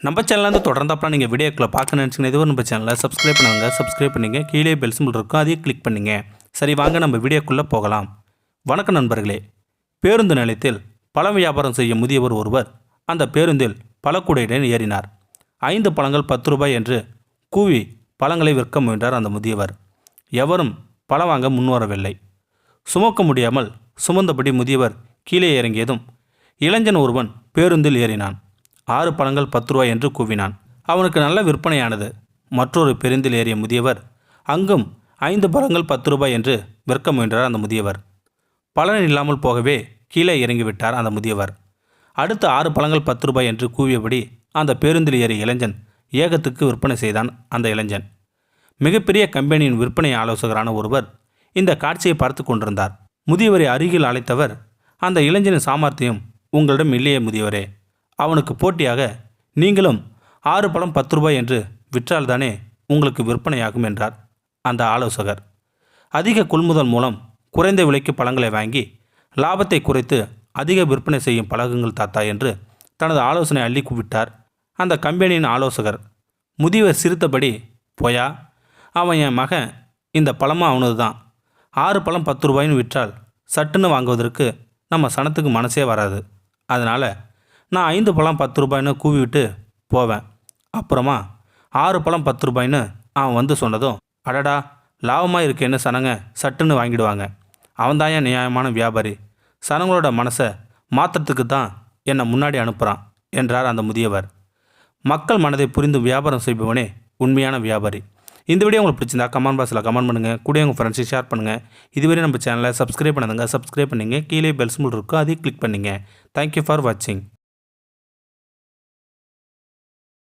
நம்ம சேனல்லேருந்து தொடர்ந்தாப்பலாம் நீங்கள் வீடியோக்களை பார்க்க நினச்சிங்கன்னா இதுவும் நம்ம சேனலில் சப்ஸ்கிரைப் பண்ணுங்க கீழே பெல் சிம்பிள் இருக்கும் அதையும் கிளிக் பண்ணுங்க. சரி வாங்க நம்ம வீடியோக்குள்ளே போகலாம். வணக்கம் நண்பர்களே. பேருந்து நிலையத்தில் பழம் வியாபாரம் செய்யும் முதியவர் ஒருவர் அந்த பேருந்தில் பழக்கூடையுடன் ஏறினார். 5 பழங்கள் 10 ரூபாய் என்று கூவி பழங்களை விற்க முயன்றார் அந்த முதியவர். எவரும் பழம் வாங்க முன்வரவில்லை. சுமக்க முடியாமல் சுமந்தபடி முதியவர் கீழே இறங்கியதும் இளைஞன் ஒருவன் பேருந்தில் ஏறினான். 6 பழங்கள் 10 ரூபாய் என்று கூவினான். அவனுக்கு நல்ல விற்பனையானது. மற்றொரு பேருந்தில் ஏறிய முதியவர் அங்கும் 5 பழங்கள் 10 ரூபாய் என்று விற்க முயன்றார் அந்த முதியவர். பலன் இல்லாமல் போகவே கீழே இறங்கிவிட்டார் அந்த முதியவர். அடுத்த 6 பழங்கள் 10 ரூபாய் என்று கூவியபடி அந்த பேருந்தில் ஏறிய இளைஞன் ஏகத்துக்கு விற்பனை செய்தான். அந்த இளைஞன் மிகப்பெரிய கம்பெனியின் விற்பனை ஆலோசகரான ஒருவர் இந்த காட்சியை பார்த்து கொண்டிருந்தார். முதியவரை அருகில் அழைத்தவர், அந்த இளைஞனின் சாமர்த்தியம் உங்களிடம் இல்லையே முதியவரே, அவனுக்கு போட்டியாக நீங்களும் 6 பழம் 10 ரூபாய் என்று விற்றால்தானே உங்களுக்கு விற்பனையாகும் என்றார் அந்த ஆலோசகர். அதிக கொள்முதல் மூலம் குறைந்த விலைக்கு பழங்களை வாங்கி லாபத்தை குறைத்து அதிக விற்பனை செய்யும் பழகுங்கள் தாத்தா என்று தனது ஆலோசனை அள்ளி குவிட்டார் அந்த கம்பெனியின் ஆலோசகர். முதியவர் சிரித்தபடி, போயா, அவன் என் மகன், இந்த பழமும் அவனது தான். 6 பழம் 10 ரூபாய்னு விற்றால் சட்டுன்னு வாங்குவதற்கு நம்ம சனத்துக்கு மனசே வராது. அதனால் நான் 5 பழம் 10 ரூபாய்னு கூவிவிட்டு போவேன். அப்புறமா 6 பழம் 10 ரூபாய்னு அவன் வந்து சொன்னதும், அடடா லாபமாக இருக்கேன்னு சனங்க சட்டுன்னு வாங்கிடுவாங்க. அவன்தான் என் நியாயமான வியாபாரி. சனங்களோட மனசை மாற்றத்துக்கு தான் என்னை முன்னாடி அனுப்புகிறான் என்றார் அந்த முதியவர். மக்கள் மனதை புரிந்து வியாபாரம் செய்பவனே உண்மையான வியாபாரி. இந்த வீடியோ உங்களுக்கு பிடிச்சிருந்தா கமெண்ட் பாக்ஸில் கமெண்ட் பண்ணுங்கள். கூட உங்கள் ஃப்ரெண்ட்ஸை ஷேர் பண்ணுங்கள். இதுவரை நம்ம சேனலை சப்ஸ்கிரைப் பண்ணுங்க. கீழே பெல் சிம்பிள் இருக்கும், அதையும் கிளிக் பண்ணுங்கள். தேங்க்யூ ஃபார் வாட்சிங்.